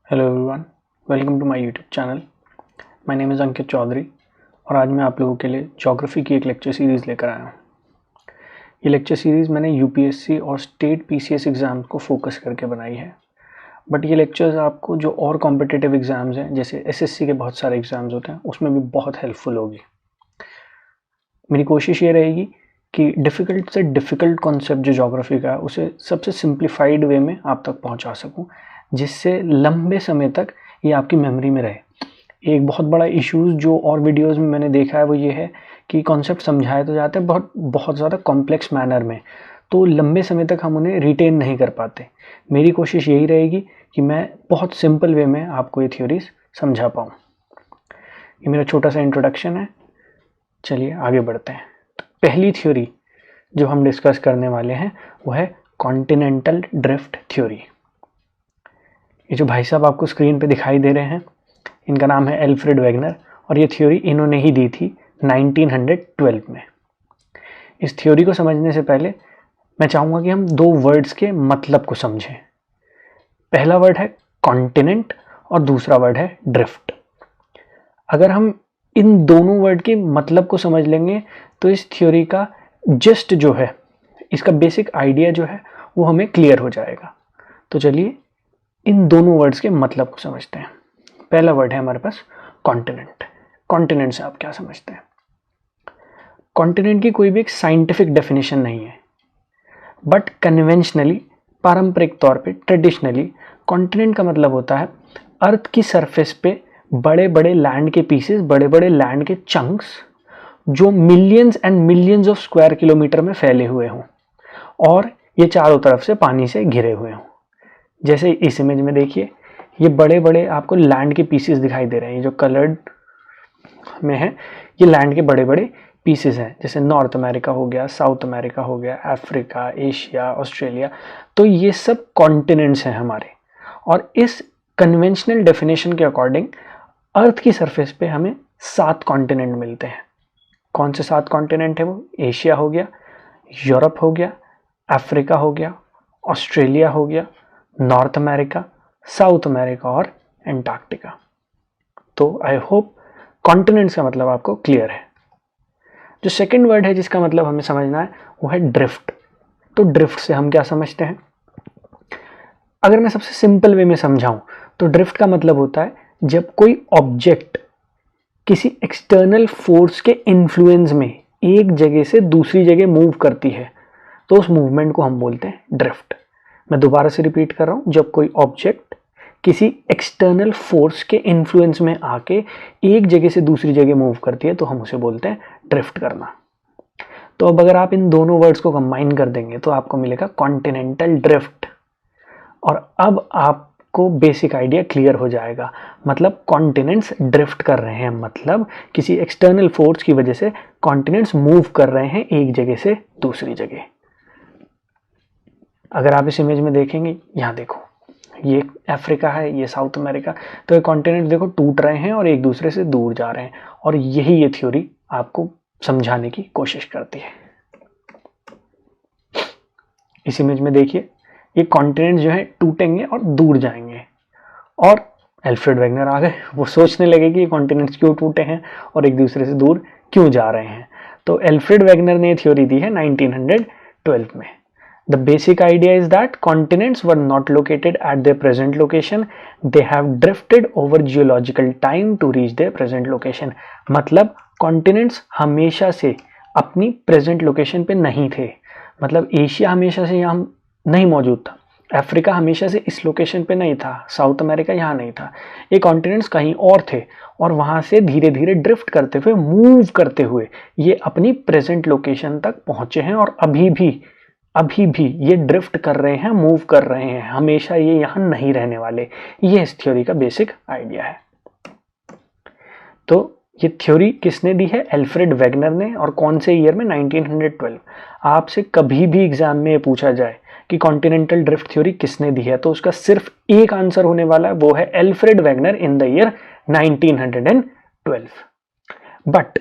Hello everyone, welcome to my YouTube channel. My name is Ankit Chaudhary और आज मैं आप लोगों के लिए ज्योग्राफी की एक लेक्चर सीरीज़ लेकर आया हूँ। ये लेक्चर सीरीज़ मैंने यूपीएससी और स्टेट पीसीएस एग्ज़ाम को फोकस करके बनाई है, बट ये लेक्चर्स आपको जो और कॉम्पिटिटिव एग्ज़ाम्स हैं जैसे एसएससी के बहुत सारे एग्ज़ाम्स होते हैं उसमें भी बहुत हेल्पफुल होगी। मेरी कोशिश ये रहेगी कि डिफ़िकल्ट से डिफ़िकल्ट कॉन्सेप्ट जो ज्योग्राफी का है उसे सबसे सिंप्लीफाइड वे में आप तक पहुँचा सकूँ, जिससे लंबे समय तक ये आपकी मेमोरी में रहे। एक बहुत बड़ा इश्यूज़ जो और वीडियोज़ में मैंने देखा है वो ये है कि कॉन्सेप्ट समझाए तो जाते हैं बहुत ज़्यादा कॉम्प्लेक्स मैनर में, तो लंबे समय तक हम उन्हें रिटेन नहीं कर पाते। मेरी कोशिश यही रहेगी कि मैं बहुत सिंपल वे में आपको ये थ्योरीज समझा पाऊँ। ये मेरा छोटा सा इंट्रोडक्शन है, चलिए आगे बढ़ते हैं। तो पहली थ्योरी जो हम डिस्कस करने वाले हैं वो है कॉन्टिनेंटल ड्रिफ्ट थ्योरी। ये जो भाई साहब आपको स्क्रीन पे दिखाई दे रहे हैं, इनका नाम है एल्फ्रेड वेगनर और ये थ्योरी इन्होंने ही दी थी 1912 में। इस थ्योरी को समझने से पहले मैं चाहूँगा कि हम दो वर्ड्स के मतलब को समझें। पहला वर्ड है कॉन्टिनेंट और दूसरा वर्ड है ड्रिफ्ट। अगर हम इन दोनों वर्ड के मतलब को समझ लेंगे तो इस थ्योरी का जस्ट जो है, इसका बेसिक आइडिया जो है वो हमें क्लियर हो जाएगा। तो चलिए इन दोनों वर्ड्स के मतलब को समझते हैं। पहला वर्ड है हमारे पास कॉन्टिनेंट। कॉन्टिनेंट से आप क्या समझते हैं? कॉन्टिनेंट की कोई भी एक साइंटिफिक डेफिनेशन नहीं है, बट कन्वेंशनली, पारंपरिक तौर पे, ट्रेडिशनली कॉन्टिनेंट का मतलब होता है अर्थ की सरफेस पे बड़े बड़े लैंड के पीसेस, बड़े बड़े लैंड के चंक्स जो millions and millions of square kilometre में फैले हुए हों और ये चारों तरफ से पानी से घिरे हुए हों। जैसे इस इमेज में देखिए, ये बड़े बड़े आपको लैंड के पीसेस दिखाई दे रहे हैं। ये जो कलर्ड में है ये लैंड के बड़े बड़े पीसेस हैं, जैसे नॉर्थ अमेरिका हो गया, साउथ अमेरिका हो गया, अफ्रीका, एशिया, ऑस्ट्रेलिया। तो ये सब कॉन्टिनेंट्स हैं हमारे। और इस कन्वेंशनल डेफिनेशन के अकॉर्डिंग अर्थ की सरफेस पे हमें 7 कॉन्टिनेंट मिलते हैं। कौन से 7 कॉन्टिनेंट है वो? एशिया हो गया, यूरोप हो गया, अफ्रीका हो गया, ऑस्ट्रेलिया हो गया, नॉर्थ अमेरिका, साउथ अमेरिका और एंटार्क्टिका। तो आई होप कॉन्टिनेंट्स का मतलब आपको क्लियर है। जो सेकंड वर्ड है जिसका मतलब हमें समझना है वो है ड्रिफ्ट। तो ड्रिफ्ट से हम क्या समझते हैं? अगर मैं सबसे सिंपल वे में समझाऊं तो ड्रिफ्ट का मतलब होता है जब कोई ऑब्जेक्ट किसी एक्सटर्नल फोर्स के इन्फ्लुएंस में एक जगह से दूसरी जगह मूव करती है तो उस मूवमेंट को हम बोलते हैं ड्रिफ्ट। मैं दोबारा से रिपीट कर रहा हूं, जब कोई ऑब्जेक्ट किसी एक्सटर्नल फोर्स के इन्फ्लुएंस में आके एक जगह से दूसरी जगह मूव करती है तो हम उसे बोलते हैं ड्रिफ्ट करना। तो अब अगर आप इन दोनों वर्ड्स को कंबाइन कर देंगे तो आपको मिलेगा कॉन्टिनेंटल ड्रिफ्ट। और अब आपको बेसिक आइडिया क्लियर हो जाएगा। मतलब कॉन्टिनेंट्स ड्रिफ्ट कर रहे हैं, मतलब किसी एक्सटर्नल फोर्स की वजह से कॉन्टिनेंट्स मूव कर रहे हैं एक जगह से दूसरी जगह। अगर आप इस इमेज में देखेंगे, यहाँ देखो, ये अफ्रीका है, ये साउथ अमेरिका। तो ये कॉन्टिनेंट देखो टूट रहे हैं और एक दूसरे से दूर जा रहे हैं, और यही ये थ्योरी आपको समझाने की कोशिश करती है। इस इमेज में देखिए, ये कॉन्टिनेंट जो है टूटेंगे और दूर जाएंगे, और एल्फ्रेड वेगनर आ गए। वो सोचने लगे कि ये कॉन्टिनेंट्स क्यों टूटे हैं और एक दूसरे से दूर क्यों जा रहे हैं। तो एल्फ्रेड वेगनर ने थ्योरी दी है 1912 में। The basic idea is that continents were not located at their present location. They have drifted over geological time to reach their present location. मतलब continents हमेशा से अपनी present location पे नहीं थे। मतलब एशिया हमेशा से यहाँ नहीं मौजूद था, अफ्रीका हमेशा से इस लोकेशन पे नहीं था, साउथ अमेरिका यहाँ नहीं था। ये कॉन्टिनेंट्स कहीं और थे और वहाँ से धीरे धीरे ड्रिफ्ट करते हुए, मूव करते हुए ये अपनी प्रेजेंट लोकेशन तक पहुँचे हैं, और अभी भी ये ड्रिफ्ट कर रहे हैं, मूव कर रहे हैं। हमेशा ये यहाँ नहीं रहने वाले। ये इस थ्योरी का बेसिक आइडिया है। तो ये थ्योरी किसने दी है? एल्फ्रेड वेगनर ने। और कौन से ईयर में? 1912। आपसे कभी भी एग्जाम में ये पूछा जाए कि कॉन्टिनेंटल ड्रिफ्ट थ्योरी किसने दी है तो उसका सिर्फ एक आंसर होने वाला है, वो है Alfred Wegener in the year 1912। But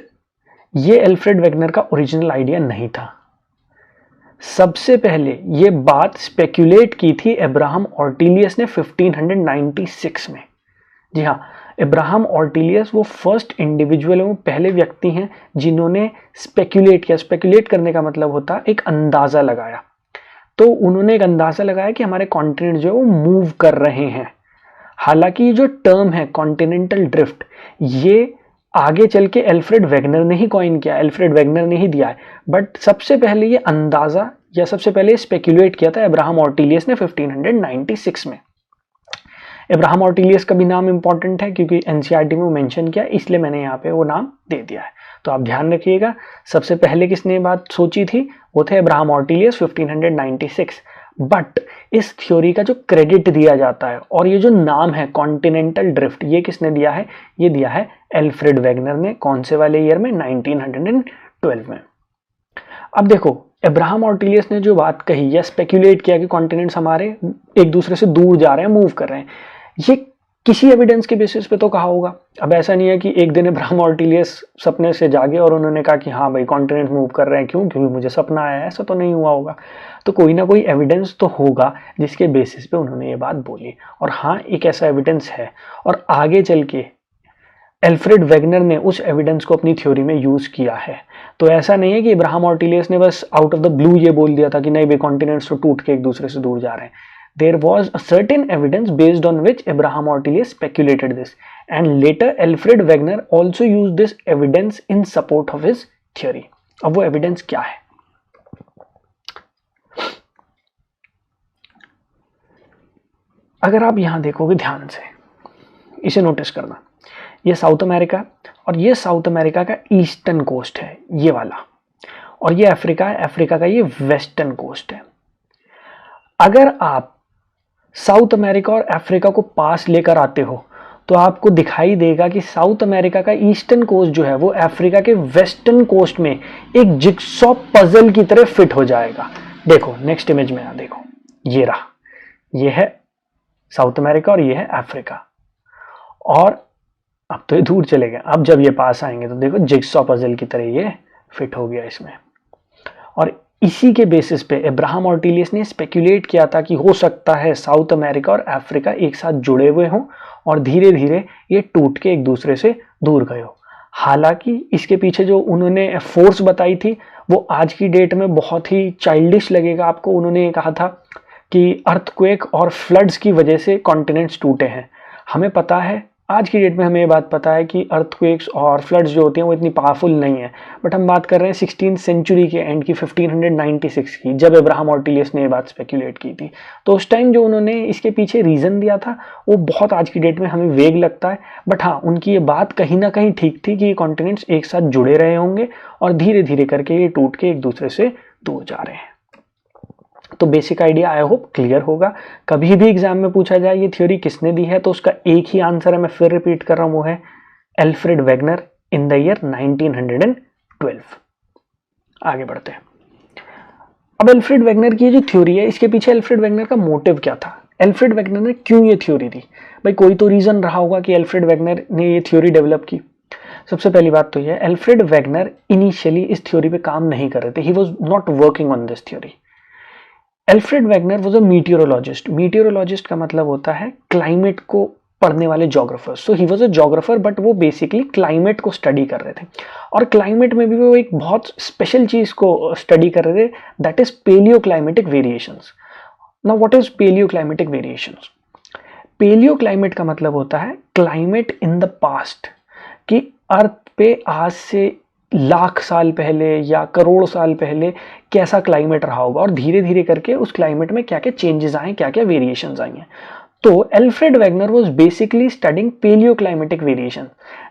ये एल्फ्रेड वेगनर का ओरिजिनल आइडिया नहीं था। सबसे पहले ये बात स्पेक्यूलेट की थी अब्राहम ऑर्टिलियस ने 1596 में। जी हाँ, अब्राहम ऑर्टिलियस वो फर्स्ट इंडिविजुअल, वो पहले व्यक्ति हैं जिन्होंने स्पेक्यूलेट किया। स्पेक्यूलेट करने का मतलब होता है एक अंदाजा लगाया। तो उन्होंने एक अंदाजा लगाया कि हमारे कॉन्टिनेंट जो है वो मूव कर रहे हैं। हालांकि ये जो टर्म है कॉन्टिनेंटल ड्रिफ्ट, ये आगे चल के एल्फ्रेड वेगनर ने ही कॉइन किया, एल्फ्रेड वेगनर ने ही दिया है, बट सबसे पहले ये अंदाजा या सबसे पहले स्पेक्यूलेट किया था अब्राहम ऑर्टिलियस ने 1596 में। अब्राहम ऑर्टिलियस का भी नाम इंपॉर्टेंट है क्योंकि एनसीईआरटी में वो मेंशन किया, इसलिए मैंने यहाँ पे वो नाम दे दिया है। तो आप ध्यान रखिएगा, सबसे पहले किसने बात सोची थी, वो थे अब्राहम ऑर्टिलियस 1596। बट इस थ्योरी का जो क्रेडिट दिया जाता है और ये जो नाम है कॉन्टिनेंटल ड्रिफ्ट, ये किसने दिया है, ये दिया है एल्फ्रेड वेगनर ने। कौन से वाले ईयर में, 1912 में। अब देखो, अब्राहम ऑर्टिलियस ने जो बात कही या स्पेक्यूलेट किया कि कॉन्टिनेंट्स हमारे एक दूसरे से दूर जा रहे हैं, मूव कर रहे हैं, ये किसी एविडेंस के बेसिस पे तो कहा होगा। अब ऐसा नहीं है कि एक दिन अब्राहम ऑर्टिलियस सपने से जागे और उन्होंने कहा कि हाँ भाई कॉन्टिनेंट मूव कर रहे हैं, क्यों, क्योंकि मुझे सपना आया है, ऐसा तो नहीं हुआ होगा। तो कोई ना कोई एविडेंस तो होगा जिसके बेसिस पे उन्होंने ये बात बोली। और हाँ, एक ऐसा एविडेंस है और आगे चल के एल्फ्रेड वेगनर ने उस एविडेंस को अपनी थ्योरी में यूज किया है। तो ऐसा नहीं है कि अब्राहम ऑर्टिलियस ने बस आउट ऑफ द ब्लू ये बोल दिया था कि नहीं भाई कॉन्टिनेंट्स तो टूट के एक दूसरे से दूर जा रहे हैं। There was a certain evidence based on which Abraham Ortelius speculated this, and later Alfred Wegener also used this evidence in support of his theory. अब वो evidence क्या है? अगर आप यहां देखोगे ध्यान से, इसे नोटिस करना, ये साउथ अमेरिका और ये साउथ अमेरिका का ईस्टर्न कोस्ट है ये वाला, और ये अफ्रीका है, अफ्रीका का ये वेस्टर्न कोस्ट है। अगर आप साउथ अमेरिका और अफ्रीका को पास लेकर आते हो तो आपको दिखाई देगा कि साउथ अमेरिका का ईस्टर्न कोस्ट जो है वो अफ्रीका के वेस्टर्न कोस्ट में एक जिगसॉ पजल की तरह फिट हो जाएगा। देखो नेक्स्ट इमेज में यहाँ देखो, ये रहा, ये है साउथ अमेरिका और ये है अफ्रीका। और अब तो ये दूर चले गए, अब जब ये पास आएंगे तो देखो जिगसॉ पजल की तरह ये फिट हो गया इसमें। और इसी के बेसिस पे अब्राहम ऑर्टिलियस ने स्पेक्यूलेट किया था कि हो सकता है साउथ अमेरिका और अफ्रीका एक साथ जुड़े हुए हों और धीरे धीरे ये टूट के एक दूसरे से दूर गए हो। हालांकि इसके पीछे जो उन्होंने फोर्स बताई थी वो आज की डेट में बहुत ही चाइल्डिश लगेगा आपको। उन्होंने कहा था कि अर्थक्वेक और फ्लड्स की वजह से कॉन्टिनेंट्स टूटे हैं। हमें पता है, आज की डेट में हमें ये बात पता है कि अर्थक्वेक्स और फ्लड्स जो होती हैं वो इतनी पावरफुल नहीं है, बट हम बात कर रहे हैं 16th सेंचुरी के एंड की, 1596 की, जब अब्राहम ऑर्टिलियस ने ये बात स्पेक्यूलेट की थी। तो उस टाइम जो उन्होंने इसके पीछे रीज़न दिया था वो बहुत आज की डेट में हमें वेग लगता है, बट हाँ उनकी ये बात कहीं ना कहीं ठीक थी कि ये कॉन्टिनेंट्स एक साथ जुड़े रहे होंगे और धीरे धीरे करके ये टूट के एक दूसरे से दूर जा रहे हैं। तो basic idea I hope clear होगा। कभी भी एग्जाम में पूछा जाए ये थ्योरी किसने दी है तो उसका एक ही आंसर है, मैं फिर रिपीट कर रहा हूं, वो है Alfred Wegener in the year 1912। आगे बढ़ते हैं। अब एल्फ्रेड वेगनर की जो थ्योरी है इसके पीछे एल्फ्रेड वेगनर का मोटिव क्या था, एल्फ्रेड वेगनर ने क्यों ये थ्योरी दी। भाई कोई तो रीजन रहा होगा कि एल्फ्रेड वेगनर ने ये थ्योरी डेवलप की। सबसे पहली बात तो ये, एल्फ्रेड वेगनर इनिशियली इस थ्योरी पे काम नहीं कर रहे थे, he was not working on this theory. Alfred Wegener was a meteorologist. Meteorologist का मतलब होता है क्लाइमेट को पढ़ने वाले geographer. So he was a geographer, but वो बेसिकली क्लाइमेट को स्टडी कर रहे थे। और क्लाइमेट में भी वो एक बहुत स्पेशल चीज को स्टडी कर रहे थे, that is paleo climatic variations. Now what is paleo climatic variations? Paleo climate का मतलब होता है क्लाइमेट इन द पास्ट, कि अर्थ पे आज से लाख साल पहले या करोड़ साल पहले कैसा क्लाइमेट रहा होगा और धीरे धीरे करके उस क्लाइमेट में क्या क्या चेंजेस आए, क्या क्या वेरिएशंस आई हैं। तो Alfred Wegener was basically studying palaeoclimatic variation,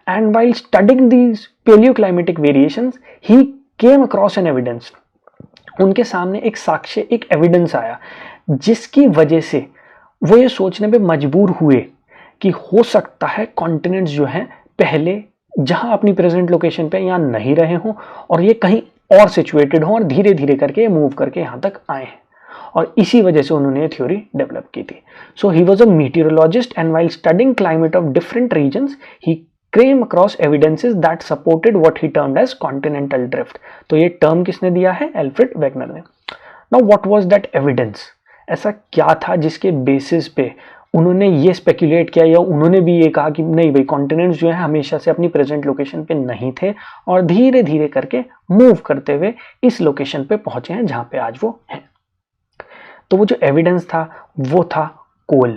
and while studying these palaeoclimatic variations he came across an evidence. उनके सामने एक साक्ष्य, एक एविडेंस आया जिसकी वजह से वो ये सोचने पे मजबूर हुए कि हो सकता है कॉन्टिनेंट्स जो हैं पहले जहां अपनी प्रेजेंट लोकेशन पे यहाँ नहीं रहे हों और ये कहीं और सिचुएटेड हों और धीरे धीरे करके मूव करके यहाँ तक आए हैं, और इसी वजह से उन्होंने ये थ्योरी डेवलप की थी। So he was a meteorologist and while studying climate of different regions he came across evidences that supported what he termed as continental drift। तो ये टर्म किसने दिया है? एल्फ्रेड वेगनर ने। Now what was that evidence, ऐसा क्या था जिसके बेसिस पे उन्होंने ये स्पेक्यूलेट किया या उन्होंने भी ये कहा कि नहीं भाई कॉन्टिनेंट्स जो है हमेशा से अपनी प्रेजेंट लोकेशन पे नहीं थे और धीरे धीरे करके मूव करते हुए इस लोकेशन पे पहुंचे हैं जहां पे आज वो हैं। तो वो जो एविडेंस था वो था कोल।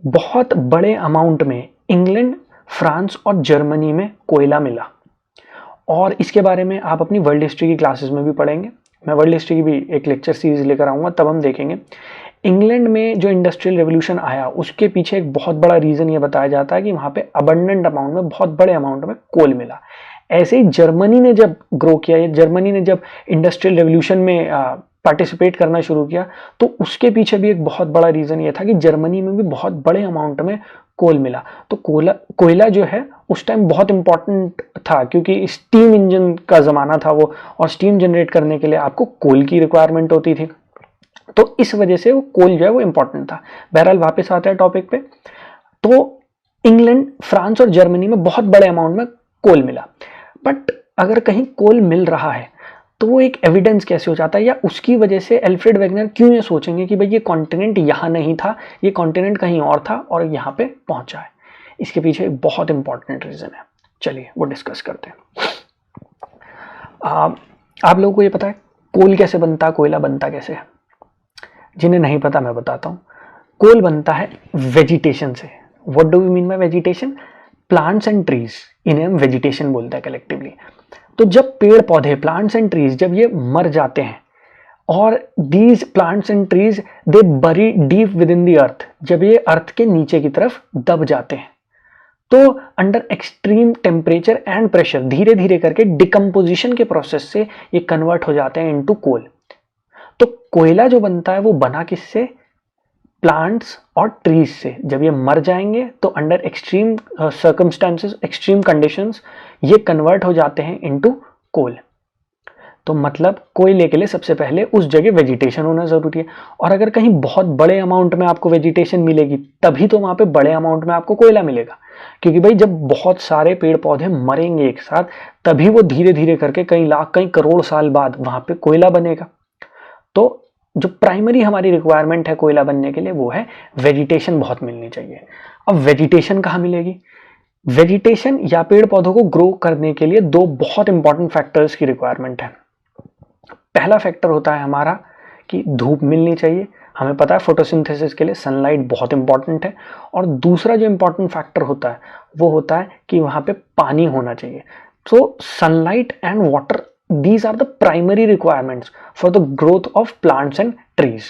बहुत बड़े अमाउंट में इंग्लैंड, फ्रांस और जर्मनी में कोयला मिला और इसके बारे में आप अपनी वर्ल्ड हिस्ट्री की क्लासेस में भी पढ़ेंगे। मैं वर्ल्ड हिस्ट्री की भी एक लेक्चर सीरीज लेकर आऊँगा, तब हम देखेंगे इंग्लैंड में जो इंडस्ट्रियल रेवोल्यूशन आया उसके पीछे एक बहुत बड़ा रीज़न ये बताया जाता है कि वहाँ पे अबंडेंट अमाउंट में, बहुत बड़े अमाउंट में कोल मिला। ऐसे ही जर्मनी ने जब ग्रो किया, या जर्मनी ने जब इंडस्ट्रियल रेवोल्यूशन में पार्टिसिपेट करना शुरू किया, तो उसके पीछे भी एक बहुत बड़ा रीज़न ये था कि जर्मनी में भी बहुत बड़े अमाउंट में कोल मिला। तो कोयला जो है उस टाइम बहुत इंपॉर्टेंट था क्योंकि स्टीम इंजन का ज़माना था वो, और स्टीम जनरेट करने के लिए आपको कोल की रिक्वायरमेंट होती थी, तो इस वजह से वो कोल जो है वो इंपॉर्टेंट था। बहरहाल वापस आते हैं टॉपिक पे। तो इंग्लैंड, फ्रांस और जर्मनी में बहुत बड़े अमाउंट में कोल मिला, बट अगर कहीं कोल मिल रहा है तो वो एक एविडेंस कैसे हो जाता है, या उसकी वजह से एल्फ्रेड वेगनर क्यों ये सोचेंगे कि भाई ये कॉन्टिनेंट यहाँ नहीं था, ये कॉन्टिनेंट कहीं और था और यहाँ पे पहुंचा है। इसके पीछे एक बहुत इंपॉर्टेंट रीजन है, चलिए वो डिस्कस करते हैं। आप लोगों को ये पता है कोल कैसे बनता है, कोयला बनता कैसे है? जिन्हें नहीं पता मैं बताता हूँ। कोल बनता है वेजिटेशन से। What do we mean by vegetation? Plants and trees, इन्हें हम वेजिटेशन बोलते हैं कलेक्टिवली। तो जब पेड़ पौधे, प्लांट्स एंड ट्रीज, जब ये मर जाते हैं और these plants and trees they bury deep within the earth, जब ये अर्थ के नीचे की तरफ दब जाते हैं तो under extreme temperature and pressure धीरे धीरे करके डिकम्पोजिशन के प्रोसेस से ये कन्वर्ट हो जाते हैं इनटू कोल। तो कोयला जो बनता है वो बना किससे? प्लांट्स और ट्रीज से। जब ये मर जाएंगे तो under extreme circumstances, extreme conditions, ये कन्वर्ट हो जाते हैं इनटू कोल। तो मतलब कोयले के लिए सबसे पहले उस जगह वेजिटेशन होना जरूरी है, और अगर कहीं बहुत बड़े अमाउंट में आपको वेजिटेशन मिलेगी तभी तो वहां पे बड़े अमाउंट में आपको कोयला मिलेगा, क्योंकि भाई जब बहुत सारे पेड़ पौधे मरेंगे एक साथ तभी वो धीरे धीरे करके कई लाख, कई करोड़ साल बाद वहां पे कोयला बनेगा। तो जो प्राइमरी हमारी रिक्वायरमेंट है कोयला बनने के लिए वो है वेजिटेशन बहुत मिलनी चाहिए। अब वेजिटेशन कहाँ मिलेगी? वेजिटेशन या पेड़ पौधों को ग्रो करने के लिए दो बहुत इंपॉर्टेंट फैक्टर्स की रिक्वायरमेंट है। पहला फैक्टर होता है हमारा कि धूप मिलनी चाहिए। हमें पता है फोटोसिंथेसिस के लिए सनलाइट बहुत इंपॉर्टेंट है। और दूसरा जो इंपॉर्टेंट फैक्टर होता है वो होता है कि वहां पे पानी होना चाहिए। तो sunlight and water, these are the primary requirements for the growth of plants and trees।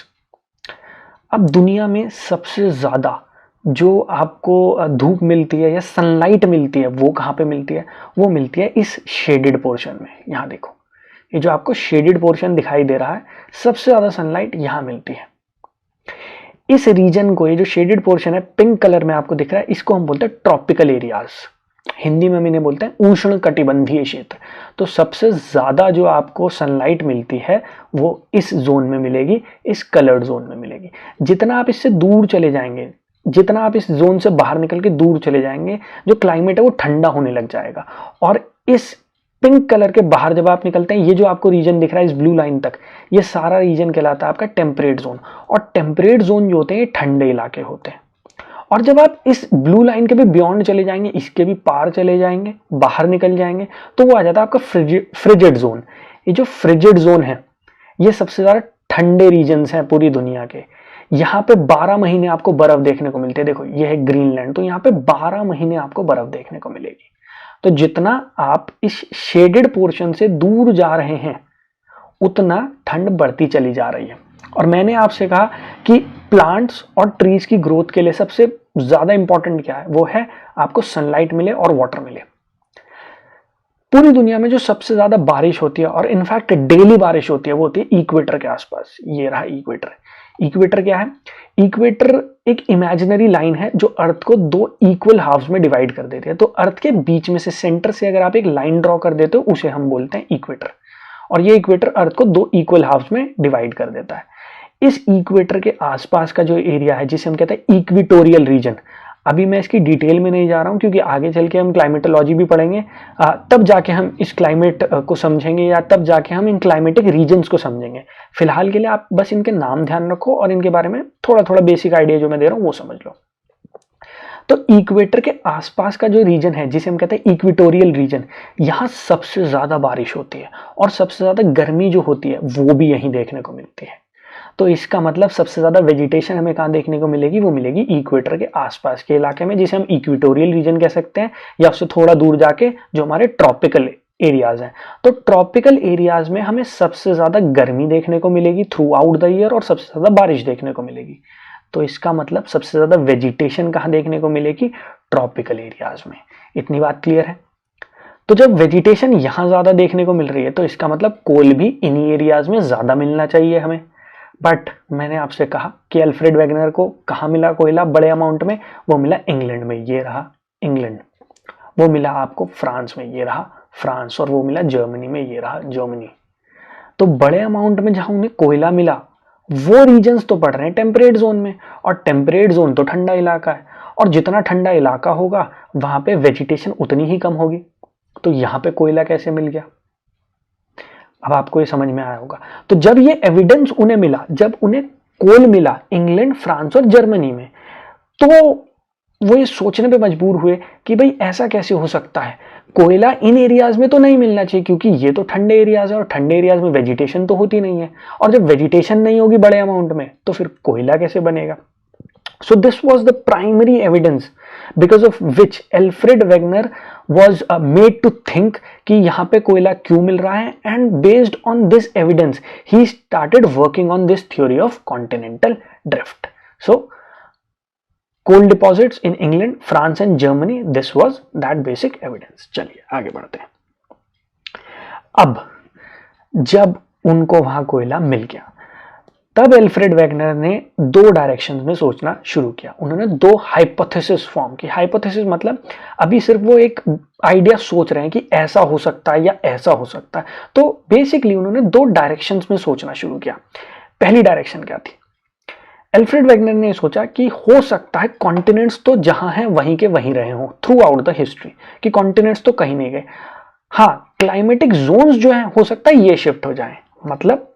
अब दुनिया में सबसे ज्यादा जो आपको धूप मिलती है या सनलाइट मिलती है वो कहाँ पे मिलती है? वो मिलती है इस शेडेड पोर्शन में। यहाँ देखो, ये जो आपको शेडेड पोर्शन दिखाई दे रहा है, सबसे ज्यादा सनलाइट यहाँ मिलती है। इस रीजन को, ये जो शेडेड पोर्शन है पिंक कलर में आपको दिख रहा है, इसको हम बोलते हैं ट्रॉपिकल एरियाज। हिंदी में हम इन्हें बोलते हैं उष्ण कटिबंधीय क्षेत्र। तो सबसे ज्यादा जो आपको सनलाइट मिलती है वो इस जोन में मिलेगी, इस कलर्ड जोन में मिलेगी। जितना आप इससे दूर चले जाएंगे, जितना आप इस जोन से बाहर निकल के दूर चले जाएंगे, जो क्लाइमेट है वो ठंडा होने लग जाएगा। और इस पिंक कलर के बाहर जब आप निकलते हैं, ये जो आपको रीजन दिख रहा है इस ब्लू लाइन तक, ये सारा रीजन कहलाता है आपका टेम्परेट जोन। और टेम्परेट जोन जो होते हैं ये ठंडे इलाके होते हैं। और जब आप इस ब्लू लाइन के भी बियॉन्ड चले जाएंगे, इसके भी पार चले जाएंगे, बाहर निकल जाएंगे, तो वो आ जाता है आपका फ्रिजिड जोन। ये जो फ्रिजिड जोन है ये सबसे ज्यादा ठंडे रीजन्स हैं पूरी दुनिया के। यहाँ पे 12 महीने आपको बर्फ देखने को मिलती है। देखो ये है ग्रीनलैंड, तो यहाँ पे 12 महीने आपको बर्फ देखने को मिलेगी। तो जितना आप इस शेडेड पोर्शन से दूर जा रहे हैं उतना ठंड बढ़ती चली जा रही है। और मैंने आपसे कहा कि प्लांट्स और ट्रीज की ग्रोथ के लिए सबसे ज्यादा इंपॉर्टेंट क्या है? वो है आपको सनलाइट मिले और वाटर मिले। पूरी दुनिया में जो सबसे ज्यादा बारिश होती है और इनफैक्ट डेली बारिश होती है वो होती है इक्वेटर के आसपास। ये रहा इक्वेटर। इक्वेटर क्या है? इक्वेटर एक इमेजिनरी लाइन है जो अर्थ को दो इक्वल हाफ्स में डिवाइड कर देती है। तो अर्थ के बीच में से, सेंटर से अगर आप एक लाइन ड्रॉ कर देते हो उसे हम बोलते हैं इक्वेटर। और ये इक्वेटर अर्थ को दो इक्वल हाफ्स में डिवाइड कर देता है। इस इक्वेटर के आसपास का जो एरिया है जिसे हम कहते हैं इक्विटोरियल रीजन, अभी मैं इसकी डिटेल में नहीं जा रहा हूँ क्योंकि आगे चल के हम क्लाइमेटोलॉजी भी पढ़ेंगे, तब जाके हम इस क्लाइमेट को समझेंगे या तब जाके हम इन क्लाइमेटिक रीजन्स को समझेंगे। फिलहाल के लिए आप बस इनके नाम ध्यान रखो और इनके बारे में थोड़ा थोड़ा बेसिक आइडिया जो मैं दे रहा हूँ वो समझ लो। तो इक्वेटर के आसपास का जो रीजन है जिसे हम कहते हैं इक्वेटोरियल रीजन, यहाँ सबसे ज्यादा बारिश होती है और सबसे ज्यादा गर्मी जो होती है वो भी यहीं देखने को मिलती है। तो इसका मतलब सबसे ज्यादा वेजिटेशन हमें कहाँ देखने को मिलेगी, वो मिलेगी इक्वेटर के आसपास के इलाके में, जिसे हम इक्वेटोरियल रीजन कह सकते हैं, या उससे थोड़ा दूर जाके जो हमारे ट्रॉपिकल एरियाज हैं। तो ट्रॉपिकल एरियाज में हमें सबसे ज्यादा गर्मी देखने को मिलेगी थ्रू आउट द ईयर और सबसे ज्यादा बारिश देखने को मिलेगी। तो इसका मतलब सबसे ज्यादा वेजिटेशन कहाँ देखने को मिलेगी, ट्रॉपिकल एरियाज में। इतनी बात क्लियर है। तो जब वेजिटेशन यहां ज्यादा देखने को मिल रही है तो इसका मतलब कोल भी इन्हीं एरियाज में ज्यादा मिलना चाहिए हमें। बट मैंने आपसे कहा कि अल्फ्रेड वेगनर को कहाँ मिला कोयला बड़े अमाउंट में, वो मिला इंग्लैंड में, ये रहा इंग्लैंड। वो मिला आपको फ्रांस में, ये रहा फ्रांस। और वो मिला जर्मनी में, ये रहा जर्मनी। तो बड़े अमाउंट में जहां उन्हें कोयला मिला वो रीजन्स तो पड़ रहे हैं टेम्परेट जोन में, और टेम्परेट जोन तो ठंडा इलाका है, और जितना ठंडा इलाका होगा वहां पे वेजिटेशन उतनी ही कम होगी। तो यहां पे कोयला कैसे मिल गया, अब आपको ये समझ में आया होगा। तो जब ये एविडेंस उन्हें मिला, जब उन्हें कोल मिला इंग्लैंड, फ्रांस और जर्मनी में, तो वो ये सोचने पे मजबूर हुए कि भाई ऐसा कैसे हो सकता है, कोयला इन एरियाज में तो नहीं मिलना चाहिए क्योंकि ये तो ठंडे एरियाज है और ठंडे एरियाज में वेजिटेशन तो होती नहीं है, और जब वेजिटेशन नहीं होगी बड़े अमाउंट में तो फिर कोयला कैसे बनेगा। So this was the primary evidence because of which Alfred Wegener was made to think कि यहाँ पे कोयला क्यों मिल रहा है, and based on this evidence he started working on this theory of continental drift. So coal deposits in England, France and Germany, this was that basic evidence. चलिए आगे बढ़ते हैं। अब जब उनको वहां कोयला मिल गया तब एल्फ्रेड वेगनर ने दो डायरेक्शंस में सोचना शुरू किया। उन्होंने दो हाइपोथेसिस फॉर्म की। हाइपोथेसिस मतलब अभी सिर्फ वो एक आइडिया सोच रहे हैं कि ऐसा हो सकता है या ऐसा हो सकता है। तो बेसिकली उन्होंने दो डायरेक्शंस में सोचना शुरू किया। पहली डायरेक्शन क्या थी, एल्फ्रेड वेगनर ने सोचा कि हो सकता है कॉन्टिनेंट्स तो जहां हैं वहीं के वहीं रहे हों थ्रू आउट द हिस्ट्री, कि कॉन्टिनेंट्स तो कहीं नहीं गए। हाँ, क्लाइमेटिक जोन्स जो है हो सकता है ये शिफ्ट हो जाए, मतलब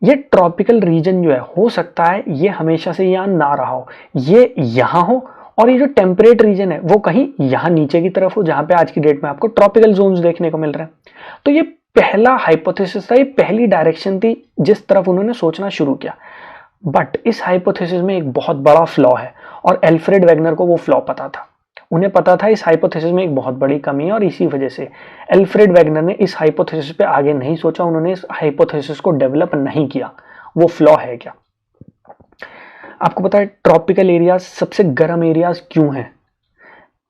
ये ट्रॉपिकल रीजन जो है हो सकता है ये हमेशा से यहां ना रहा हो, ये यहां हो, और ये जो टेम्परेट रीजन है वो कहीं यहां नीचे की तरफ हो जहां पे आज की डेट में आपको ट्रॉपिकल जोन्स देखने को मिल रहे हैं। तो ये पहला हाइपोथेसिस था, ये पहली डायरेक्शन थी जिस तरफ उन्होंने सोचना शुरू किया। बट इस हाइपोथेसिस में एक बहुत बड़ा फ्लॉ है और एल्फ्रेड वेगनर को वो फ्लॉ पता था। उन्हें पता था इस हाइपोथेसिस में एक बहुत बड़ी कमी है और इसी वजह से एल्फ्रेड वेगनर ने इस हाइपोथेसिस पे आगे नहीं सोचा, उन्होंने इस हाइपोथेसिस को डेवलप नहीं किया। वो फ्लॉ है क्या, आपको पता है ट्रॉपिकल एरियाज सबसे गर्म एरियाज क्यों हैं,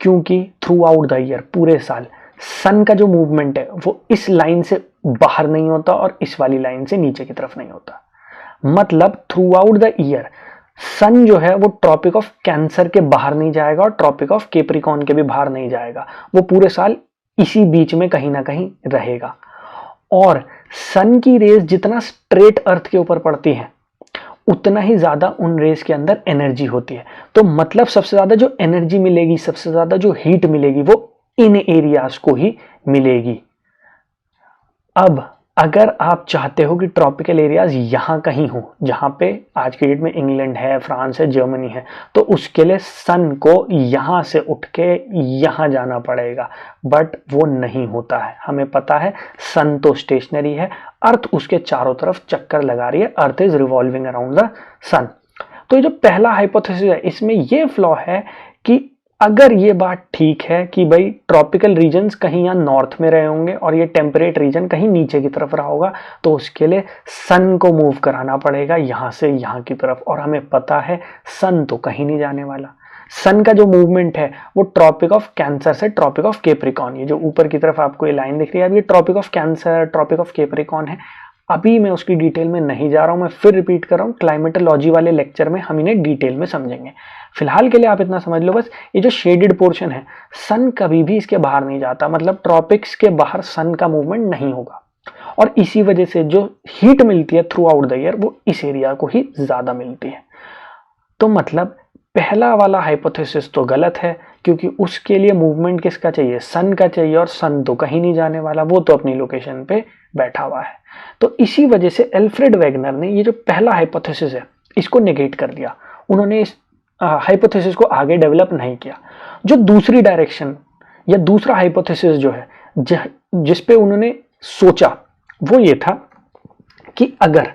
क्योंकि थ्रू आउट द ईयर पूरे साल सन का जो मूवमेंट है वो इस लाइन से बाहर नहीं होता और इस वाली लाइन से नीचे की तरफ नहीं होता। मतलब थ्रू आउट द ईयर सन जो है वो ट्रॉपिक ऑफ कैंसर के बाहर नहीं जाएगा और ट्रॉपिक ऑफ कैप्रिकॉर्न के भी बाहर नहीं जाएगा, वो पूरे साल इसी बीच में कहीं ना कहीं रहेगा। और सन की रेज जितना स्ट्रेट अर्थ के ऊपर पड़ती है उतना ही ज्यादा उन रेज के अंदर एनर्जी होती है। तो मतलब सबसे ज्यादा जो एनर्जी मिलेगी, सबसे ज्यादा जो हीट मिलेगी वो इन एरियाज को ही मिलेगी। अब अगर आप चाहते हो कि ट्रॉपिकल एरियाज यहां कहीं हो जहां पे आज की डेट में इंग्लैंड है, फ्रांस है, जर्मनी है, तो उसके लिए सन को यहां से उठ के यहां जाना पड़ेगा। बट वो नहीं होता है, हमें पता है सन तो स्टेशनरी है, अर्थ उसके चारों तरफ चक्कर लगा रही है, earth is revolving around the sun. तो ये जो पहला हाइपोथेसिस है इसमें ये फ्लॉ है कि अगर ये बात ठीक है कि भाई ट्रॉपिकल रीजन्स कहीं यहाँ नॉर्थ में रहे होंगे और ये टेम्परेट रीजन कहीं नीचे की तरफ रहा होगा, तो उसके लिए सन को मूव कराना पड़ेगा यहाँ से यहाँ की तरफ। और हमें पता है सन तो कहीं नहीं जाने वाला। सन का जो मूवमेंट है वो ट्रॉपिक ऑफ कैंसर से ट्रॉपिक ऑफ कैप्रिकॉर्न, ये जो ऊपर की तरफ आपको ये लाइन दिख रही है, अब ये Tropic of Cancer, Tropic of Capricorn है। अभी मैं उसकी डिटेल में नहीं जा रहा हूं, मैं फिर रिपीट कर रहा हूं, क्लाइमेटोलॉजी वाले लेक्चर में हम इन्हें डिटेल में समझेंगे। फिलहाल के लिए आप इतना समझ लो बस, ये जो शेडेड पोर्शन है सन कभी भी इसके बाहर नहीं जाता, मतलब ट्रॉपिक्स के बाहर सन का मूवमेंट नहीं होगा। और इसी वजह से जो हीट मिलती है थ्रू आउट द ईयर वो इस एरिया को ही ज्यादा मिलती है। तो मतलब पहला वाला हाइपोथेसिस तो गलत है, क्योंकि उसके लिए मूवमेंट किसका चाहिए, सन का चाहिए, और सन तो कहीं नहीं जाने वाला, वो तो अपनी लोकेशन पे बैठा हुआ है। तो इसी वजह से एल्फ्रेड वेगनर ने ये जो पहला हाइपोथेसिस है इसको नेगेट कर दिया। उन्होंने इस हाइपोथेसिस को आगे डेवलप नहीं किया। जो दूसरी डायरेक्शन या दूसरा हाइपोथेसिस जो है जिस पे उन्होंने सोचा वो ये था कि अगर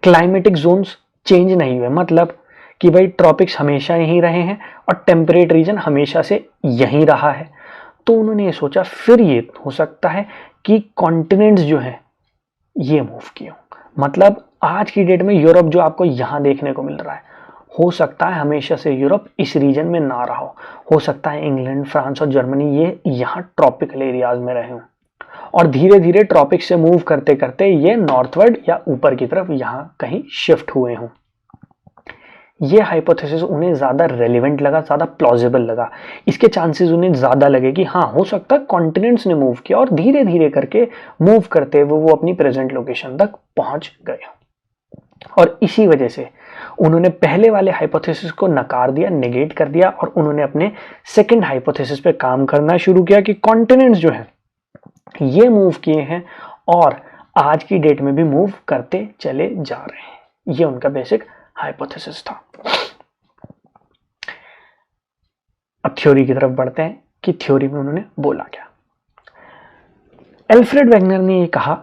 क्लाइमेटिक जोन्स चेंज नहीं हुए, मतलब कि भाई ट्रॉपिक्स हमेशा यहीं रहे हैं और टेम्परेट रीजन हमेशा से यहीं रहा है, तो उन्होंने ये सोचा फिर ये हो सकता है कि कॉन्टिनेंट्स जो हैं ये मूव किए हों। मतलब आज की डेट में यूरोप जो आपको यहाँ देखने को मिल रहा है, हो सकता है हमेशा से यूरोप इस रीजन में ना रहा हो सकता है इंग्लैंड, फ्रांस और जर्मनी ये यहाँ ट्रॉपिकल एरियाज में रहे हों, और धीरे धीरे ट्रॉपिक से मूव करते करते ये नॉर्थवर्ड या ऊपर की तरफ यहाँ कहीं शिफ्ट हुए हों। ये हाइपोथेसिस उन्हें ज़्यादा रेलिवेंट लगा, ज़्यादा प्लॉजिबल लगा। इसके चांसेस उन्हें ज़्यादा लगे कि हाँ हो सकता है कॉन्टिनेंट्स ने मूव किया और धीरे धीरे करके मूव करते हुए वो अपनी प्रेजेंट लोकेशन तक पहुंच गए। और इसी वजह से उन्होंने पहले वाले हाइपोथेसिस को नकार दिया, नेगेट कर दिया, और उन्होंने अपने सेकेंड हाइपोथेसिस पे काम करना शुरू किया कि कॉन्टिनेंट्स जो है ये मूव किए हैं और आज की डेट में भी मूव करते चले जा रहे हैं। ये उनका बेसिक हाइपोथेसिस था। अब थ्योरी की तरफ बढ़ते हैं कि थ्योरी में उन्होंने बोला क्या। एल्फ्रेड वेगनर ने ये कहा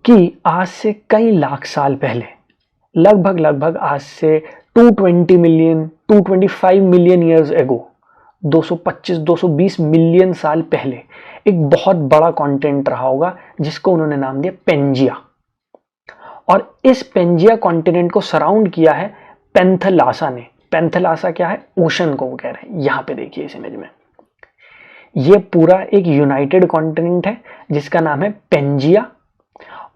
कि आज से कई लाख साल पहले, लगभग आज से 220 million 225 million years ago, 220 million साल पहले एक बहुत बड़ा कॉन्टिनेंट रहा होगा जिसको उन्होंने नाम दिया पेंजिया। और इस पेंजिया कॉन्टिनेंट को सराउंड किया है पेंथलासा ने। पेंथलासा क्या है, ओशन को वो कह रहे हैं। यहां पे देखिए इस इमेज में, ये पूरा एक यूनाइटेड कॉन्टिनेंट है जिसका नाम है पेंजिया,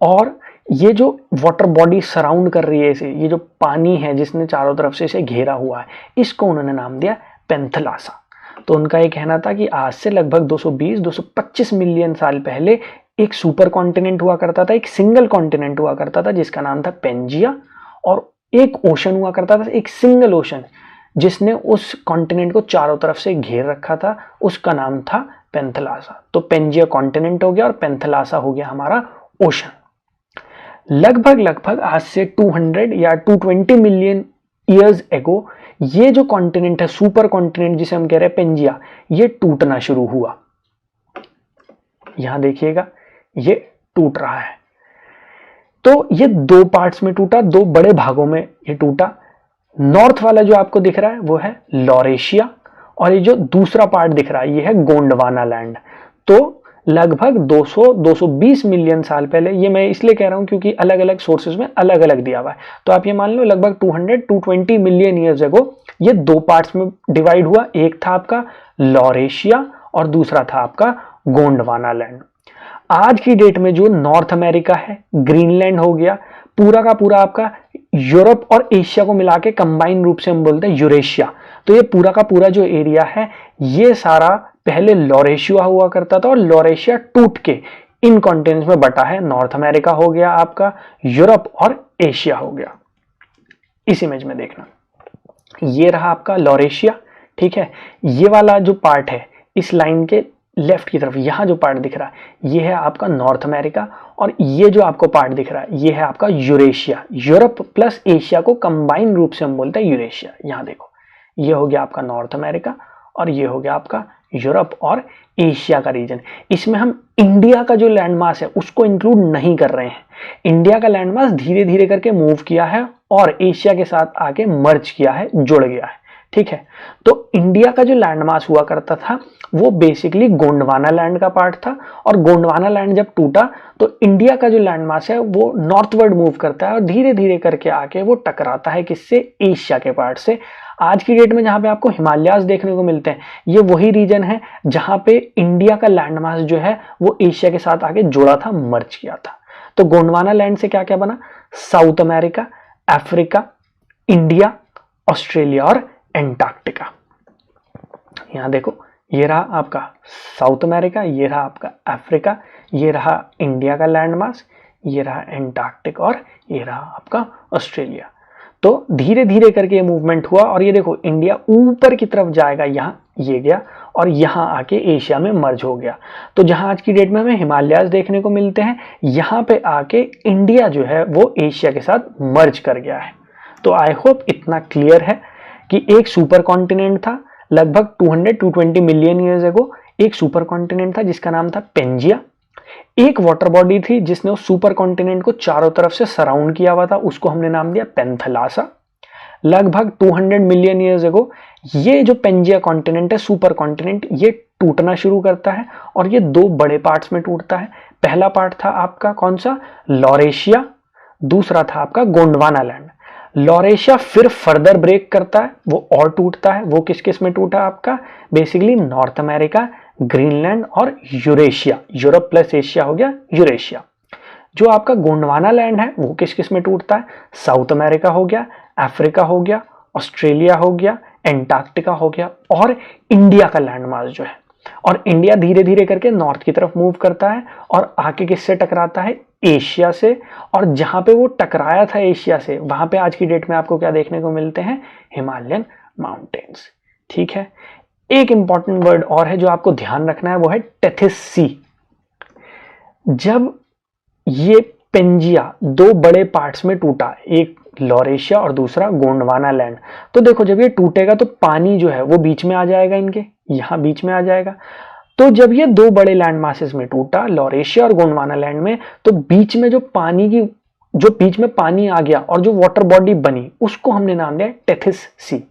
और ये जो वाटर बॉडी सराउंड कर रही है इसे, ये जो पानी है जिसने चारों तरफ से इसे घेरा हुआ है, इसको उन्होंने नाम दिया पेंथलासा। तो उनका ये कहना था कि आज से लगभग 220-225 मिलियन साल पहले एक सुपर कॉन्टिनेंट हुआ करता था, एक सिंगल कॉन्टिनेंट हुआ करता था जिसका नाम था पेंजिया, और एक ओशन हुआ करता था, एक सिंगल ओशन जिसने उस कॉन्टिनेंट को चारों तरफ से घेर रखा था, उसका नाम था पेंथलासा। तो पेंजिया कॉन्टिनेंट हो गया और पेंथलासा हो गया हमारा ओशन। लगभग आज से 200 या 220 मिलियन ईयर्स एगो ये जो कॉन्टिनेंट है, सुपर कॉन्टिनेंट जिसे हम कह रहे हैं पेंजिया, ये टूटना शुरू हुआ। यहां देखिएगा ये टूट रहा है। तो ये दो पार्ट्स में टूटा, दो बड़े भागों में ये टूटा। नॉर्थ वाला जो आपको दिख रहा है वो है लॉरेशिया, और ये जो दूसरा पार्ट दिख रहा है ये है गोंडवाना लैंड। तो लगभग 200-220 मिलियन साल पहले, ये मैं इसलिए कह रहा हूं क्योंकि अलग अलग सोर्सेज में अलग अलग दिया हुआ है, तो आप ये मान लो लगभग 200-220 मिलियन ईयर्स एगो ये दो पार्ट्स में डिवाइड हुआ। एक था आपका लॉरेशिया और दूसरा था आपका गोंडवाना लैंड। आज की डेट में जो नॉर्थ अमेरिका है, ग्रीनलैंड हो गया, पूरा का पूरा आपका यूरोप और एशिया को मिला के कंबाइन रूप से हम बोलते हैं यूरेशिया। तो ये पूरा का पूरा जो एरिया है ये सारा पहले लॉरेशिया हुआ करता था, और लॉरेशिया टूट के इन कॉन्टिनेंट्स में बटा है। नॉर्थ अमेरिका हो गया आपका, यूरोप और एशिया हो गया। इस इमेज में देखना, ये रहा आपका लॉरेशिया, ठीक है। ये वाला जो पार्ट है इस लाइन के लेफ्ट की तरफ, यहां जो पार्ट दिख रहा है ये है आपका नॉर्थ अमेरिका, और ये जो आपको पार्ट दिख रहा है ये है आपका यूरेशिया। यूरोप प्लस एशिया को कंबाइन रूप से हम बोलते हैं यूरेशिया। यहां देखो, ये हो गया आपका नॉर्थ अमेरिका और ये हो गया आपका यूरोप और एशिया का रीजन। इसमें हम इंडिया का जो लैंडमास है उसको इंक्लूड नहीं कर रहे हैं। इंडिया का लैंडमास धीरे धीरे करके मूव किया है और एशिया के साथ आके मर्ज किया है, जुड़ गया है, ठीक है। तो इंडिया का जो लैंडमास हुआ करता था वो बेसिकली गोंडवाना लैंड का पार्ट था, और गोंडवाना लैंड जब टूटा तो इंडिया का जो लैंडमास है वो नॉर्थवर्ड मूव करता है और धीरे धीरे करके आके वो टकराता है किससे, एशिया के पार्ट से। आज की डेट में जहां पे आपको हिमालयाज देखने को मिलते हैं ये वही रीजन है जहां पे इंडिया का लैंडमास जो है वो एशिया के साथ आके जुड़ा था, मर्ज किया था। तो गोंडवाना लैंड से क्या क्या बना, south America, Africa, India, Australia और एंटार्क्टिका। यहां देखो, ये रहा आपका साउथ अमेरिका, ये रहा आपका अफ्रीका, ये रहा इंडिया का लैंडमास, ये रहा एंटार्क्टिक और ये रहा आपका ऑस्ट्रेलिया। तो धीरे धीरे करके ये मूवमेंट हुआ और ये देखो इंडिया ऊपर की तरफ जाएगा, यहाँ ये गया और यहाँ आके एशिया में मर्ज हो गया। तो जहाँ आज की डेट में हमें हिमालयाज देखने को मिलते हैं, यहाँ पे आके इंडिया जो है वो एशिया के साथ मर्ज कर गया है। तो आई होप इतना क्लियर है कि एक सुपर कॉन्टिनेंट था लगभग 200-220 मिलियन ईयर्स एगो, एक सुपर कॉन्टिनेंट था जिसका नाम था पेंजिया। एक वाटर बॉडी थी जिसने उस सुपर कॉन्टिनेंट को चारों तरफ से सराउंड किया हुआ था, उसको हमने नाम दिया पेंथलासा। लगभग 200 मिलियन ईयर्स एगो ये जो पेंजिया कॉन्टिनेंट है, सुपर कॉन्टिनेंट, ये टूटना शुरू करता है और ये दो बड़े पार्ट्स में टूटता है। पहला पार्ट था आपका कौन सा, लॉरेशिया, दूसरा था आपका गोंडवाना लैंड। लॉरेशिया फिर फर्दर ब्रेक करता है, वो और टूटता है। वो किस किस में टूटा आपका, बेसिकली नॉर्थ अमेरिका, ग्रीनलैंड और यूरेशिया, यूरोप प्लस एशिया हो गया यूरेशिया। जो आपका गोंडवाना लैंड है वो किस किस में टूटता है, साउथ अमेरिका हो गया, अफ्रीका हो गया, ऑस्ट्रेलिया हो गया, एंटार्क्टिका हो गया और इंडिया का लैंड मास जो है। और इंडिया धीरे धीरे करके नॉर्थ की तरफ मूव करता है और आके किससे टकराता है, एशिया से। और जहां पे वो टकराया था एशिया से, वहां पे आज की डेट में आपको क्या देखने को मिलते हैं, हिमालयन माउंटेन्स। ठीक है, एक इंपॉर्टेंट वर्ड और है जो आपको ध्यान रखना है, वो है टेथिस सी। जब ये पेंजिया दो बड़े पार्ट्स में टूटा, एक लॉरेशिया और दूसरा गोंडवाना लैंड, तो देखो जब ये टूटेगा तो पानी जो है वो बीच में आ जाएगा, इनके यहां बीच में आ जाएगा। तो जब ये दो बड़े लैंड मासेस में टूटा, लॉरेशिया और गोंडवाना लैंड में, तो बीच में जो पानी की, जो बीच में पानी आ गया और जो वाटर बॉडी बनी, उसको हमने नाम दिया टेथिस सी।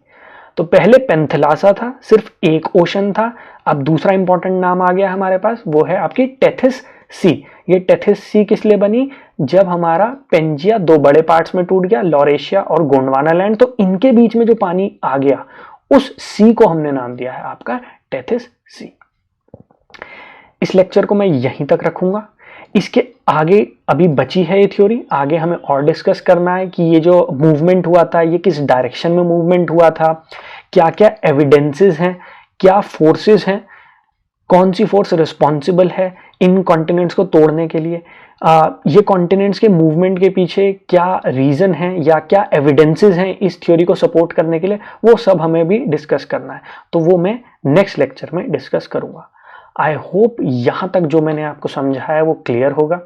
तो पहले पेंथलासा था, सिर्फ एक ओशन था, अब दूसरा इंपॉर्टेंट नाम आ गया हमारे पास, वो है आपकी टेथिस सी। ये टेथिस सी किस लिए बनी, जब हमारा पेंजिया दो बड़े पार्ट्स में टूट गया, लॉरेशिया और गोंडवाना लैंड, तो इनके बीच में जो पानी आ गया उस सी को हमने नाम दिया है आपका टेथिस सी। इस लेक्चर को मैं यहीं तक रखूंगा। इसके आगे अभी बची है ये थ्योरी, आगे हमें और डिस्कस करना है कि ये जो मूवमेंट हुआ था ये किस डायरेक्शन में मूवमेंट हुआ था, क्या क्या एविडेंसेस हैं, क्या फोर्सेस हैं, कौन सी फोर्स रिस्पॉन्सिबल है इन कॉन्टिनेंट्स को तोड़ने के लिए, ये कॉन्टिनेंट्स के मूवमेंट के पीछे क्या रीजन है या क्या एविडेंसेस हैं इस थ्योरी को सपोर्ट करने के लिए, वो सब हमें भी डिस्कस करना है। तो वो मैं नेक्स्ट लेक्चर में डिस्कस करूंगा। आई होप यहां तक जो मैंने आपको समझाया वो क्लियर होगा।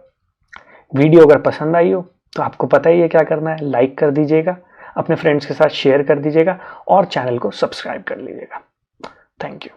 वीडियो अगर पसंद आई हो तो आपको पता ही है क्या करना है, लाइक कर दीजिएगा, अपने फ्रेंड्स के साथ शेयर कर दीजिएगा और चैनल को सब्सक्राइब कर लीजिएगा। Thank you.